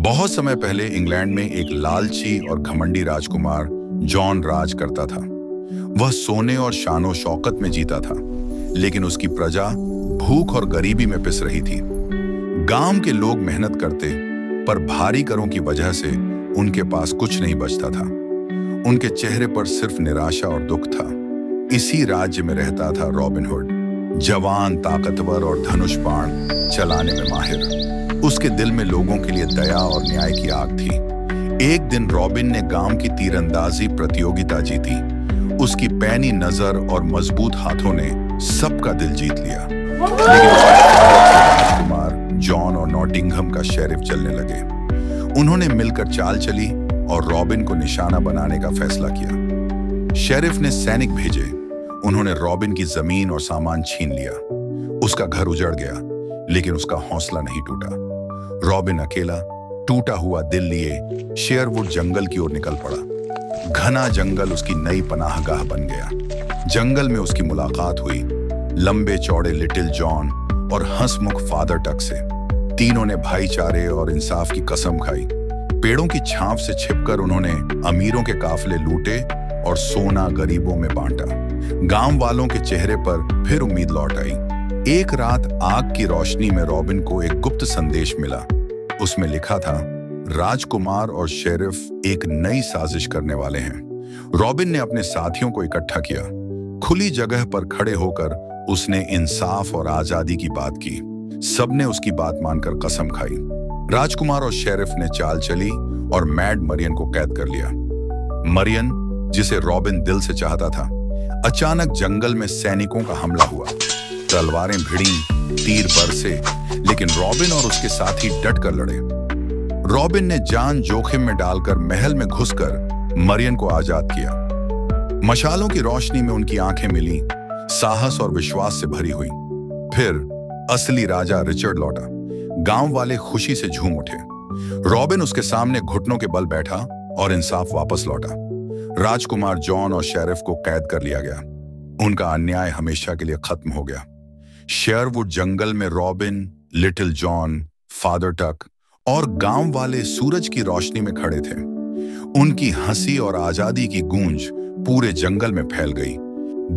बहुत समय पहले इंग्लैंड में एक लालची और घमंडी राजकुमार जॉन राज करता था। वह सोने और शानो शौकत में जीता था, लेकिन उसकी प्रजा भूख और गरीबी में पिस रही थी। गांव के लोग मेहनत करते, पर भारी करों की वजह से उनके पास कुछ नहीं बचता था। उनके चेहरे पर सिर्फ निराशा और दुख था। इसी राज्य में रहता था रॉबिन हुड, जवान, ताकतवर और धनुष बाण चलाने में माहिर। उसके दिल में लोगों के लिए दया और न्याय की आग थी। एक दिन रॉबिन ने गांव की तीरंदाजी प्रतियोगिता जीती। उसकी पैनी नजर और मजबूत हाथों ने सबका दिल जीत लिया। लेकिन राजकुमार जॉन और नॉटिंघम का शेरिफ चलने लगे। उन्होंने मिलकर चाल चली और रॉबिन को निशाना बनाने का फैसला किया। शेरिफ ने सैनिक भेजे। उन्होंने रॉबिन की जमीन और सामान छीन लिया। उसका घर उजड़ गया, लेकिन उसका हौसला नहीं टूटा। रॉबिन अकेला, टूटा हुआ दिल लिए शेयरवुड जंगल की ओर निकल पड़ा। घना जंगल उसकी नई पनाहगाह बन गया। जंगल में उसकी मुलाकात हुई लंबे चौड़े लिटिल जॉन और हंसमुख फादर टक से। तीनों ने भाईचारे और इंसाफ की कसम खाई। पेड़ों की छांव से छिपकर उन्होंने अमीरों के काफले लूटे और सोना गरीबों में बांटा। गांव वालों के चेहरे पर फिर उम्मीद लौट आई। एक रात आग की रोशनी में रॉबिन को एक गुप्त संदेश मिला। उसमें लिखा था, राजकुमार और शेरिफ एक नई साजिश करने वाले हैं। रॉबिन ने अपने साथियों को इकट्ठा किया। खुली जगह पर खड़े होकर उसने इंसाफ और आजादी की बात की। सबने उसकी बात मानकर कसम खाई। राजकुमार और शेरिफ ने चाल चली और मैड मरियन को कैद कर लिया। मरियन, जिसे रॉबिन दिल से चाहता था, अचानक जंगल में सैनिकों का हमला हुआ। तलवारें भिड़ी, तीर बरसे, लेकिन रॉबिन और उसके साथी डट कर लड़े। रॉबिन ने जान जोखिम में डालकर महल में घुसकर मरियन को आजाद किया। मशालों की रोशनी में उनकी आंखें मिली, साहस और विश्वास से भरी हुई। फिर असली राजा रिचर्ड लौटा। गांव वाले खुशी से झूम उठे। रॉबिन उसके सामने घुटनों के बल बैठा और इंसाफ वापस लौटा। राजकुमार जॉन और शेरिफ को कैद कर लिया गया। उनका अन्याय हमेशा के लिए खत्म हो गया। शेयरवुड जंगल में रॉबिन, लिटिल जॉन, फादर टक और गांव वाले सूरज की रोशनी में खड़े थे। उनकी हंसी और आजादी की गूंज पूरे जंगल में फैल गई।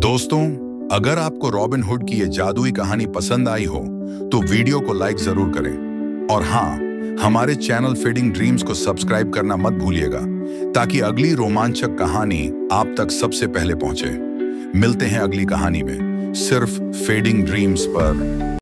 दोस्तों, अगर आपको रॉबिन हुड की ये जादुई कहानी पसंद आई हो तो वीडियो को लाइक जरूर करें। और हाँ, हमारे चैनल फेडिंग ड्रीम्स को सब्सक्राइब करना मत भूलिएगा, ताकि अगली रोमांचक कहानी आप तक सबसे पहले पहुंचे। मिलते हैं अगली कहानी में, सिर्फ फेडिंग ड्रीम्स पर।